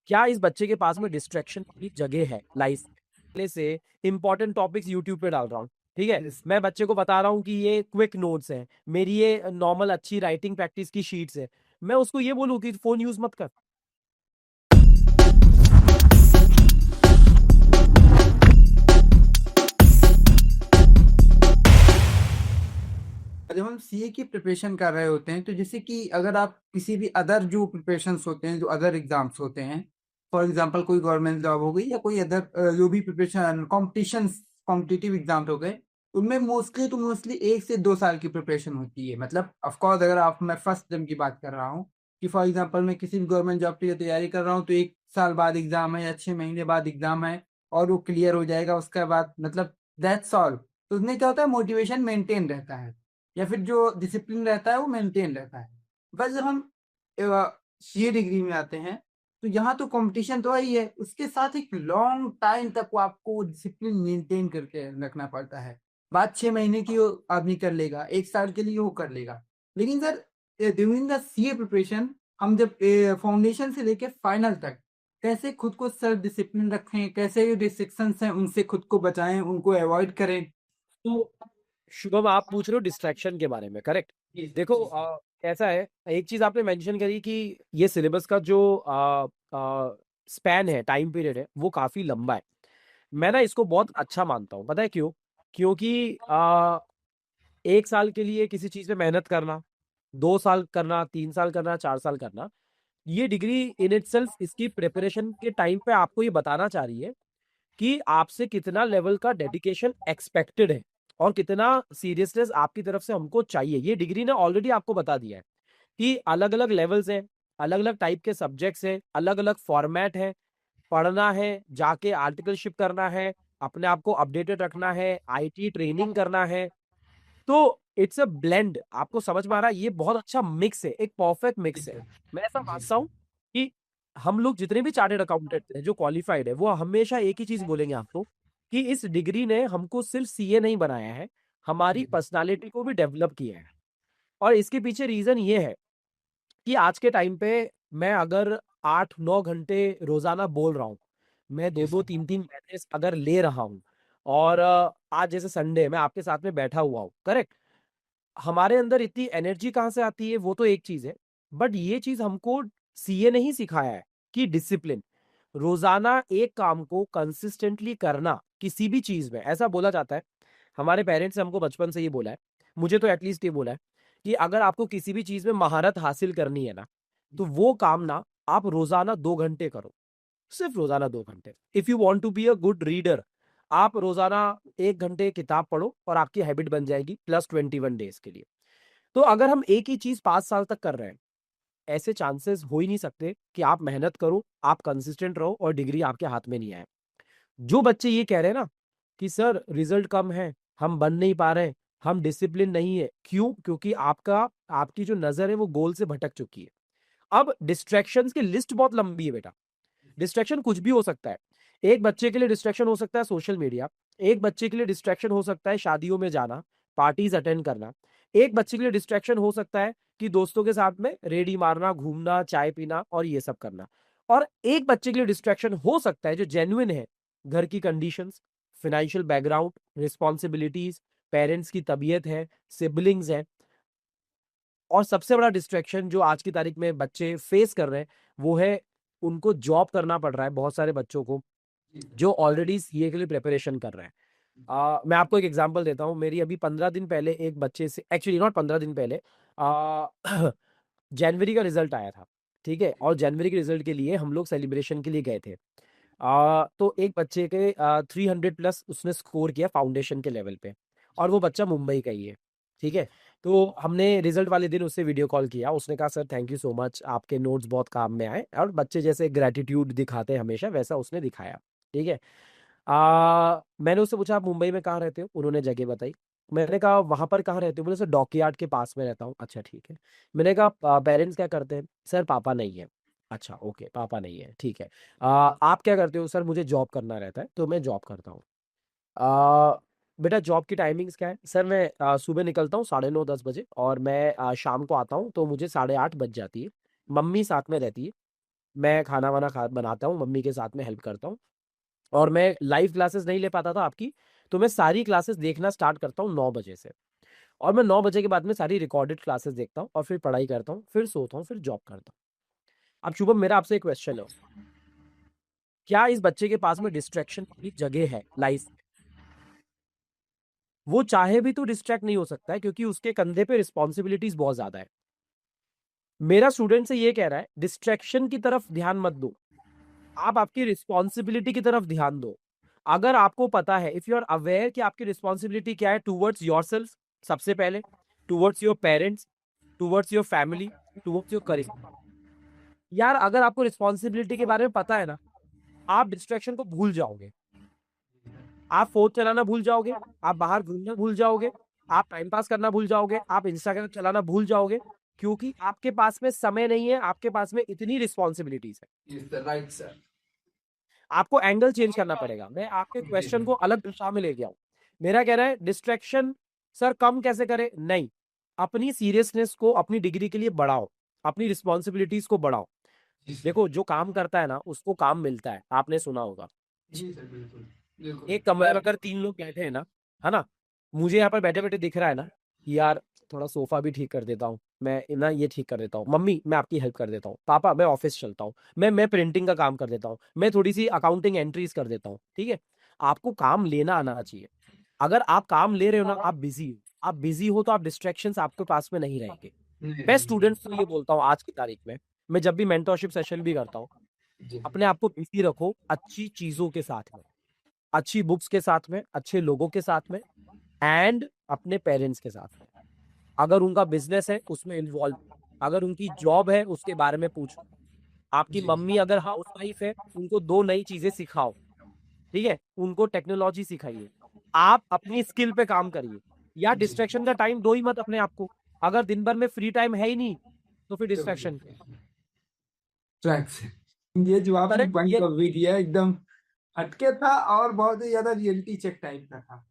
क्या इस बच्चे के पास में डिस्ट्रैक्शन की जगह है लाइफ पहले से? इंपॉर्टेंट टॉपिक्स यूट्यूब पे डाल रहा हूँ, ठीक है, मैं बच्चे को बता रहा हूँ कि ये क्विक नोट्स हैं, मेरी ये नॉर्मल अच्छी राइटिंग प्रैक्टिस की शीट्स है, मैं उसको ये बोलूँ कि फोन यूज मत कर? जब हम सीए की प्रिपरेशन कर रहे होते हैं तो जैसे कि अगर आप किसी भी अदर जो प्रिपरेशंस होते हैं, जो अदर एग्जाम्स होते हैं, फॉर एग्जांपल कोई गवर्नमेंट जॉब हो गई या कोई अदर जो भी प्रिपरेशन कॉम्पिटिटिव एग्जाम्स हो गए, उनमें मोस्टली 1 से 2 साल की प्रिपरेशन होती है। मतलब ऑफ कोर्स अगर आप, मैं फर्स्ट टर्म की बात कर रहा हूँ कि फॉर एग्जांपल मैं किसी भी गवर्नमेंट जॉब की तैयारी कर रहा हूँ तो 1 साल बाद एग्जाम है या 6 महीने बाद एग्जाम है और वो क्लियर हो जाएगा उसके बाद, मतलब दैट्स ऑल। तो उसमें क्या होता है, मोटिवेशन मेंटेन रहता है या फिर जो डिसिप्लिन रहता है वो मेंटेन रहता है। बस जब हम सीए डिग्री में आते हैं तो यहाँ तो कंपटीशन तो है ही है, उसके साथ एक लॉन्ग टाइम तक वो आपको डिसिप्लिन मेंटेन करके रखना पड़ता है। बात 6 महीने की वो आदमी कर लेगा, 1 साल के लिए वो कर लेगा, लेकिन sir during the CA preparation हम जब फाउंडेशन से लेके फाइनल तक कैसे खुद को सेल्फ डिसिप्लिन रखें, कैसे जो डिस्ट्रैक्शंस हैं उनसे खुद को बचाएं, उनको अवॉइड करें। तो शुभम, आप पूछ रहे हो डिस्ट्रैक्शन के बारे में, करेक्ट? देखो, ऐसा है, एक चीज आपने मेंशन करी कि ये सिलेबस का जो स्पैन है, टाइम पीरियड है, वो काफी लंबा है। मैं ना इसको बहुत अच्छा मानता हूँ, पता है क्यों? क्योंकि 1 साल के लिए किसी चीज पे मेहनत करना, 2 साल करना, 3 साल करना, 4 साल करना, ये डिग्री इन इटसेल्फ इसकी प्रिपरेशन के टाइम पे आपको ये बताना चाह रही है कि आपसे कितना लेवल का डेडिकेशन एक्सपेक्टेड है और कितना सीरियसनेस आपकी तरफ से हमको चाहिए। ये डिग्री ने ऑलरेडी आपको बता दिया है कि अलग अलग लेवल्स हैं, अलग अलग टाइप के सब्जेक्ट्स हैं, अलग अलग फॉर्मेट है, पढ़ना है, जाके आर्टिकलशिप करना है, अपने आप को अपडेटेड रखना है, आईटी ट्रेनिंग करना है। तो इट्स अ ब्लेंड, आपको समझ में आ रहा है? ये बहुत अच्छा मिक्स है, एक परफेक्ट मिक्स है। मैं ऐसा मानता हूँ कि हम लोग जितने भी चार्टेड अकाउंटेंट हैं जो क्वालिफाइड है, वो हमेशा एक ही चीज बोलेंगे आपको कि इस डिग्री ने हमको सिर्फ सीए नहीं बनाया है, हमारी पर्सनालिटी को भी डेवलप किया है। और इसके पीछे रीजन ये है कि आज के टाइम पे मैं अगर 8-9 घंटे रोजाना बोल रहा हूँ, मैं 2-2 3-3 मैसेज अगर ले रहा हूँ, और आज जैसे संडे मैं आपके साथ में बैठा हुआ हूँ, करेक्ट, हमारे अंदर इतनी एनर्जी कहाँ से आती है वो तो एक चीज है, बट ये चीज हमको सीए ने ही सिखाया है कि डिसिप्लिन, रोजाना एक काम को कंसिस्टेंटली करना, किसी भी चीज में ऐसा बोला जाता है, हमारे पेरेंट्स ने हमको बचपन से ये बोला है, मुझे तो एटलीस्ट ये बोला है कि अगर आपको किसी भी चीज में महारत हासिल करनी है ना, तो वो काम ना आप रोजाना 2 घंटे करो, सिर्फ रोजाना 2 घंटे। If you want to be a good reader, आप रोजाना 1 घंटे किताब पढ़ो और आपकी हैबिट बन जाएगी +21 डेज के लिए। तो अगर हम एक ही चीज 5 साल तक कर रहे हैं, ऐसे चांसेस हो ही नहीं सकते कि आप मेहनत करो, आप कंसिस्टेंट रहो और डिग्री आपके हाथ में नहीं आए। जो बच्चे ये कह रहे हैं ना कि सर रिजल्ट कम है, हम बन नहीं पा रहे, हम डिसिप्लिन नहीं है, क्यों? क्योंकि आपकी जो नजर है वो गोल से भटक चुकी है। अब डिस्ट्रैक्शंस की लिस्ट बहुत लंबी है बेटा। डिस्ट्रैक्शन कुछ भी हो सकता है। एक बच्चे के लिए डिस्ट्रैक्शन हो सकता है सोशल मीडिया, एक बच्चे के लिए डिस्ट्रैक्शन हो सकता है शादियों में जाना, पार्टीज अटेंड करना, एक बच्चे के लिए डिस्ट्रैक्शन हो सकता है कि दोस्तों के साथ में रेडी मारना, घूमना, चाय पीना और ये सब करना। और एक बच्चे के लिए डिस्ट्रैक्शन हो सकता है जो जेन्युइन है, घर की conditions, financial background, responsibilities, parents की तबीयत है, सिबलिंग्स है। और सबसे बड़ा डिस्ट्रैक्शन जो आज की तारीख में बच्चे फेस कर रहे हैं, वो है उनको जॉब करना पड़ रहा है, बहुत सारे बच्चों को जो ऑलरेडी सीए के लिए प्रिपरेशन कर रहे हैं। मैं आपको एक एग्जांपल देता हूँ, मेरी अभी 15 दिन पहले एक बच्चे से, एक्चुअली नॉट 15 दिन पहले, जनवरी का रिजल्ट आया था, ठीक है, और जनवरी के रिजल्ट के लिए हम लोग सेलिब्रेशन के लिए गए थे। तो एक बच्चे के 300+ उसने स्कोर किया फाउंडेशन के लेवल पे, और वो बच्चा मुंबई का ही है, ठीक है। तो हमने रिजल्ट वाले दिन उससे वीडियो कॉल किया, उसने कहा sir thank you so much, आपके नोट्स बहुत काम में आए, और बच्चे जैसे ग्रेटिट्यूड दिखाते हैं हमेशा, वैसा उसने दिखाया, ठीक है। मैंने उससे पूछा आप मुंबई में कहाँ रहते हो, उन्होंने जगह बताई। मैंने कहा वहां पर कहाँ रहते हो, बोले सर डॉकयार्ड के पास में रहता हूँ। अच्छा ठीक है। मैंने कहा पेरेंट्स क्या करते हैं? सर पापा नहीं है। अच्छा ओके, पापा नहीं है, ठीक है। आप क्या करते हो? सर मुझे जॉब करना रहता है, तो मैं जॉब करता हूँ। आ, बेटा जॉब की टाइमिंग्स क्या है? सर मैं सुबह निकलता हूँ 9:30-10 बजे, और मैं शाम को आता हूँ तो मुझे 8:30 बज जाती है। मम्मी साथ में रहती है, मैं खाना वाना बनाता हूँ, मम्मी के साथ में हेल्प करता हूँ। और मैं लाइव क्लासेस नहीं ले पाता था आपकी, तो मैं सारी क्लासेस देखना स्टार्ट करता हूँ 9 बजे से। और मैं 9 बजे के बाद में सारी रिकॉर्डेड क्लासेस देखता हूँ और फिर पढ़ाई करता हूँ, फिर सोता हूँ, फिर जॉब करता हूँ। अब शुभम, मेरा आपसे एक क्वेश्चन है, क्या इस बच्चे के पास में डिस्ट्रैक्शन की जगह है लाइफ में? वो चाहे भी तो डिस्ट्रैक्ट नहीं हो सकता है, क्योंकि उसके कंधे पे रिस्पॉन्सिबिलिटीज बहुत ज्यादा है। मेरा स्टूडेंट से ये कह रहा है, डिस्ट्रैक्शन की तरफ ध्यान मत दो, आप आपकी रिस्पॉन्सिबिलिटी की तरफ ध्यान दो। अगर आपको पता है, इफ यू आर अवेयर कि आपकी रिस्पॉन्सिबिलिटी क्या है टूवर्ड्स योरसेल्फ, सबसे पहले towards your parents, towards your family, towards your career. यार अगर आपको रिस्पॉन्सिबिलिटी के बारे में पता है ना, आप डिस्ट्रैक्शन को भूल जाओगे। आप फोन चलाना भूल जाओगे, आप बाहर घूमना भूल जाओगे, आप टाइम पास करना भूल जाओगे, आप इंस्टाग्राम चलाना भूल जाओगे, क्योंकि आपके पास में समय नहीं है, आपके पास में इतनी रिस्पॉन्सिबिलिटीज है। Right sir. आपको एंगल चेंज करना पड़ेगा। मैं आपके जी क्वेश्चन को अलग दिशा में ले गया हूं। मेरा कह रहा है डिस्ट्रैक्शन सर कम कैसे करें? नहीं, अपनी सीरियसनेस को अपनी डिग्री के लिए बढ़ाओ, अपनी रिस्पॉन्सिबिलिटीज को बढ़ाओ। जी सर। देखो, जो काम करता है ना उसको काम मिलता है, आपने सुना होगा। जी सर, बिल्कुल बिल्कुल। एक कमरे में अगर 3 लोग बैठे हैं ना, है ना, मुझे यहाँ पर बैठे बैठे दिख रहा है ना कि यार थोड़ा सोफा भी ठीक कर देता हूँ, मैं ना ये ठीक कर देता हूँ, मम्मी मैं आपकी हेल्प कर देता हूँ, पापा मैं ऑफिस चलता हूँ, मैं प्रिंटिंग का काम कर देता हूँ, मैं थोड़ी सी अकाउंटिंग एंट्रीज कर देता हूँ, ठीक है। आपको काम लेना आना चाहिए। अगर आप काम ले रहे हो ना, आप बिजी हो, आप बिजी हो तो आप डिस्ट्रैक्शंस आपके पास में नहीं रहेंगे। नहीं मैं नहीं। स्टूडेंट्स को ये बोलता हूँ आज की तारीख में, मैं जब भी मेंटरशिप सेशन भी करता हूँ, जी अपने आप को बिजी रखो अच्छी चीजों के साथ में, अच्छी बुक्स के साथ में, अच्छे लोगों के साथ में, एंड अपने पेरेंट्स के साथ में। अगर उनका बिजनेस है उसमें इन्वॉल्व, अगर उनकी जॉब है उसके बारे में पूछो, आपकी जी मम्मी अगर हाउस वाइफ है उनको 2 नई चीजें सिखाओ, ठीक है, उनको टेक्नोलॉजी सिखाइए, आप अपनी स्किल पे काम करिए। या जी। डिस्ट्रैक्शन का टाइम दो ही मत अपने आप को। अगर दिन भर में फ्री टाइम है ही नहीं, तो फिर तो डिस्ट्रैक्शन क्या? ट्रैक से ये जो आपने करेक्ट पॉइंट ये, ऑफ व्यू दिया एकदम हटके था और बहुत ही ज्यादा रियलिटी चेक टाइप का था।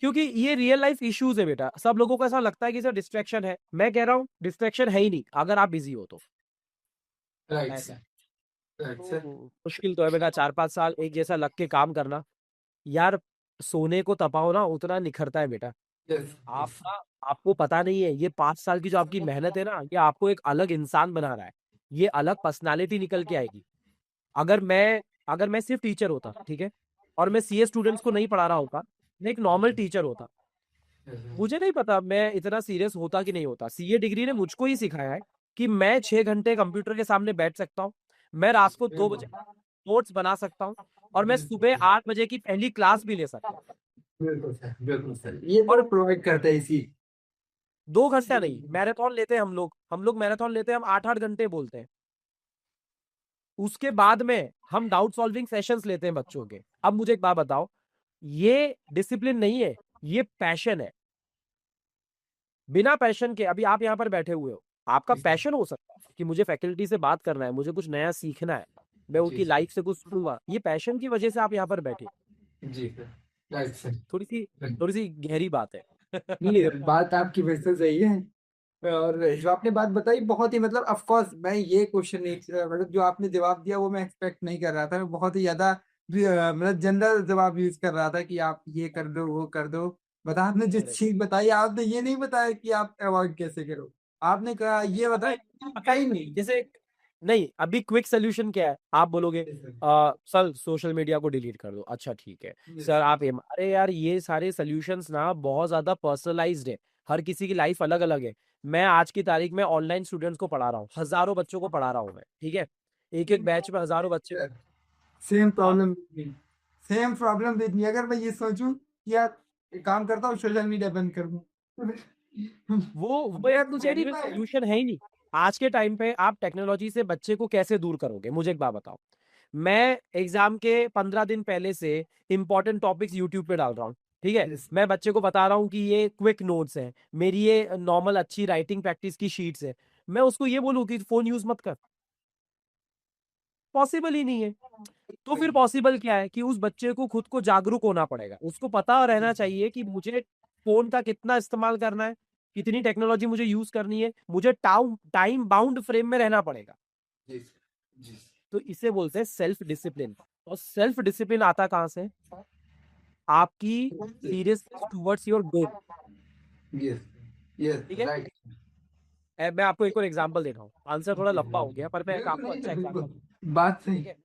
क्योंकि ये रियल लाइफ इश्यूज है बेटा। सब लोगों को ऐसा लगता है कि सर डिस्ट्रैक्शन है, मैं कह रहा हूँ डिस्ट्रैक्शन है ही नहीं अगर आप बिजी हो तो। राइट ऐसा सर। है। Right sir. तो मुश्किल तो है बेटा, 4-5 साल एक जैसा लग के काम करना। यार सोने को तपाओ ना उतना निखरता है बेटा। Yes yes. आपका, आपको पता नहीं है, ये 5 साल की जो आपकी मेहनत है ना, ये आपको एक अलग इंसान बना रहा है। ये अलग पर्सनालिटी निकल के आएगी। अगर मैं अगर मैं सिर्फ टीचर होता, ठीक है, और मैं सीए स्टूडेंट्स को नहीं पढ़ा रहा होता, मैं एक नॉर्मल टीचर होता, मुझे नहीं पता मैं इतना सीरियस होता कि नहीं होता। सीए डिग्री ने मुझको ही सिखाया है कि मैं 6 घंटे कंप्यूटर के सामने बैठ सकता हूँ, मैं रात को 2 बजे नोट्स बना सकता हूँ, और मैं सुबह 8 बजे की पहली क्लास भी ले सकता हूँ। बिल्कुल सर, बिल्कुल सर, ये तो और प्रोवाइड करता है इसी। 2 घंटा नहीं, मैराथन लेते हैं हम लोग मैराथन लेते हैं, हम 8-8 घंटे बोलते हैं। उसके बाद में हम डाउट सॉल्विंग सेशंस लेते हैं बच्चों के। अब मुझे एक बात बताओ, ये डिसिप्लिन नहीं है, ये पैशन है। बिना पैशन के, अभी आप यहाँ पर बैठे हुए हो, आपका पैशन हो सकता है कि मुझे फैकल्टी से बात करना है, मुझे कुछ नया सीखना है, मैं जी उनकी सर। लाइफ से कुछ सुनूंगा, ये पैशन की वजह से आप यहाँ पर बैठे। जी सर। Right sir. थोड़ी सी थोड़ी सी गहरी बात है। नहीं, बात आपकी वैसे सही है। और जो आपने बात बताई बहुत ही मतलब ऑफ कोर्स मैं ये क्वेश्चन नहीं, मतलब जो आपने जवाब दिया वो मैं एक्सपेक्ट नहीं कर रहा था। मैं बहुत ही ज्यादा मतलब जनरल जवाब यूज कर रहा था कि आप ये कर दो वो कर दो। बता आपने जो Correct. चीज बताई, आपने ये नहीं बताया कि आप अवॉइड कैसे करो। आपने कहा ये बताया पता है, कहीं नहीं। जैसे नहीं, अभी क्विक सोल्यूशन क्या है आप बोलोगे, Yes, sir. Sir social media को डिलीट कर दो, अच्छा ठीक है। Yes, sir sir. आप अरे यार ये सारे सोल्यूशंस ना बहुत ज्यादा पर्सनलाइज्ड है, हर किसी की लाइफ अलग अलग है। मैं आज की तारीख में ऑनलाइन स्टूडेंट्स को पढ़ा रहा हूँ, हजारों बच्चों को पढ़ा रहा हूँ मैं, ठीक है, एक एक बैच में हजारों बच्चे। सेम हाँ, problem with me. Same problem with me. अगर मैं ये सोचूं कि यार एक काम करता हूँ सोशल मीडिया बंद कर दूं। वो यार तुझे नहीं, सोल्यूशन है ही नहीं। आज के टाइम पे आप टेक्नोलॉजी से बच्चे को कैसे दूर करोगे? मुझे एक बात बताओ। मैं एग्जाम के 15 दिन पहले से इंपॉर्टेंट टॉपिक्स यूट्यूब पे डाल रहा हूँ, ठीक है, Yes. मैं बच्चे को बता रहा हूँ कि ये क्विक नोट्स हैं, मेरी ये नॉर्मल अच्छी राइटिंग प्रैक्टिस की शीट्स है। मैं उसको ये बोलूँ कि फोन यूज मत कर? पॉसिबल ही नहीं है। तो फिर पॉसिबल क्या है कि उस बच्चे को खुद को जागरूक होना पड़ेगा, उसको पता रहना चाहिए कि मुझे फोन का कितना इस्तेमाल करना है, कितनी टेक्नोलॉजी मुझे यूज करनी है, मुझे टाइम बाउंड फ्रेम में रहना पड़ेगा। जी जी। तो इसे बोलते हैं सेल्फ डिसिप्लिन। और सेल्फ डिसिप्लिन आता कहाँ से? आपकी seriousness towards your goal. Yes, yes, ठीक है। राइट। मैं आपको एक और एग्जांपल दे रहा हूँ, आंसर थोड़ा लंबा हो गया पर मैं एक बिल्कुल आपको नहीं अच्छा था, एग्जांपल। बिल्कुल बात सही। ठीक है।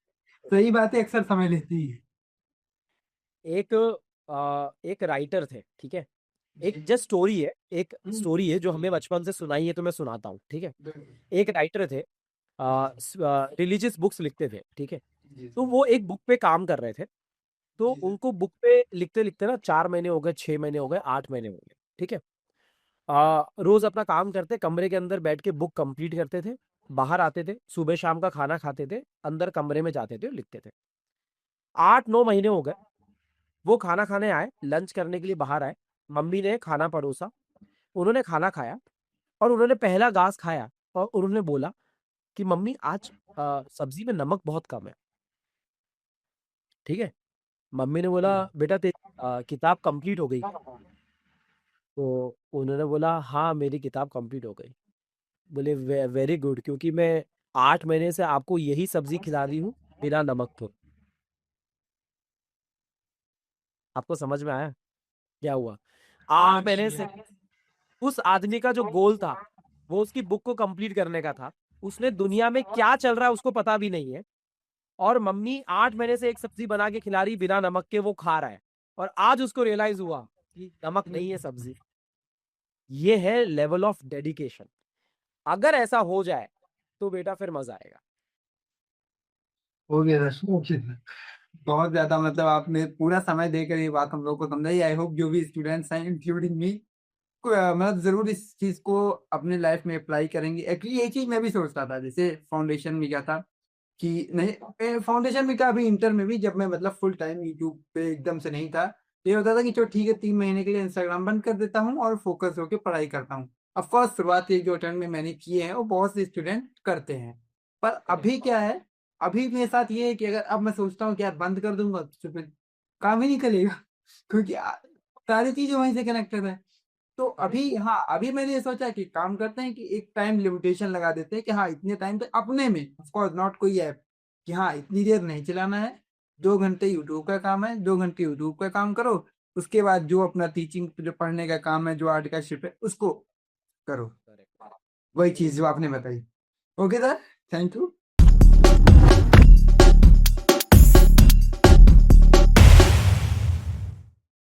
सही बात है, अक्सर समय लेती है। एक एक राइटर थे, ठीक है। एक जी। जस्ट स्टोरी है, एक स्टोरी है जो हमें बचपन से सुनाई है, तो मैं सुनाता हूँ, ठीक है। बिल्कुल। एक राइटर थे, रिलीजियस बुक्स लिखते थे, ठीक है। जी तो सर। वो एक बुक पे काम कर रहे थे। तो जी सर। उनको बुक पे लिखते लिखते ना 4 महीने हो गए, 6 महीने हो गए, 8 महीने हो गए, ठीक है। रोज अपना काम करते, कमरे के अंदर बैठ के बुक कंप्लीट करते थे, बाहर आते थे, सुबह शाम का खाना खाते थे, अंदर कमरे में जाते थे और लिखते थे। 8-9 महीने हो गए। वो खाना खाने आए, लंच करने के लिए बाहर आए। मम्मी ने खाना परोसा, उन्होंने खाना खाया और उन्होंने पहला घास खाया और उन्होंने बोला कि मम्मी आज सब्जी में नमक बहुत कम है, ठीक है। मम्मी ने बोला बेटा तेरी किताब कंप्लीट हो गई क्या? तो उन्होंने बोला हाँ मेरी किताब कंप्लीट हो गई। बोले वेरी गुड, क्योंकि मैं 8 महीने से आपको यही सब्जी खिला रही हूँ बिना नमक के। आपको समझ में आया क्या हुआ? आठ आज महीने से उस आदमी का जो गोल था वो उसकी बुक को कंप्लीट करने का था। उसने दुनिया में क्या चल रहा है उसको पता भी नहीं है। और मम्मी 8 महीने से एक सब्जी बना के खिला रही बिना नमक के, वो खा रहा है। और आज उसको रियलाइज हुआ कि नमक नहीं है सब्जी। ये है लेवल ऑफ डेडिकेशन। अगर ऐसा हो जाए तो बेटा फिर मजा आएगा। हो गया सर, ओके सर। बहुत ज्यादा मतलब आपने पूरा समय देकर ये बात हम लोग को समझाई। आई होप जो भी स्टूडेंट्स हैं इंक्लूडिंग मी मतलब जरूर इस चीज को अपने लाइफ में अप्लाई करेंगे। एक्चुअली ये चीज मैं भी सोचता था, जैसे फाउंडेशन में क्या था कि नहीं, फाउंडेशन में क्या, अभी इंटर में भी जब मैं मतलब फुल टाइम यूट्यूब पे एकदम से नहीं था, तो ये होता था कि चलो ठीक है 3 महीने के लिए इंस्टाग्राम बंद कर देता हूँ और फोकस होकर पढ़ाई करता हूँ। ऑफ कोर्स शुरुआत ये जो अटेम्प्ट में मैंने किए हैं वो बहुत से स्टूडेंट करते हैं। पर अभी क्या है, अभी मेरे साथ ये है कि अगर अब मैं सोचता हूँ कि यार बंद कर दूंगा तो फिर काम ही नहीं करेगा क्योंकि सारी चीजें वहीं से कनेक्टेड है। तो अभी हाँ, अभी मैंने ये सोचा कि काम करते हैं कि एक टाइम लिमिटेशन लगा देते हैं कि हाँ इतने टाइम तक अपने में, ऑफ कोर्स नॉट कोई ऐप, कि हाँ इतनी देर नहीं चलाना है। 2 घंटे यूट्यूब का काम है, 2 घंटे यूट्यूब का काम करो। उसके बाद जो अपना टीचिंग जो पढ़ने का काम है, जो आर्टिकलशिप है उसको करो। करेक्ट। वही चीज जो आपने बताई। Okay sir, thank you.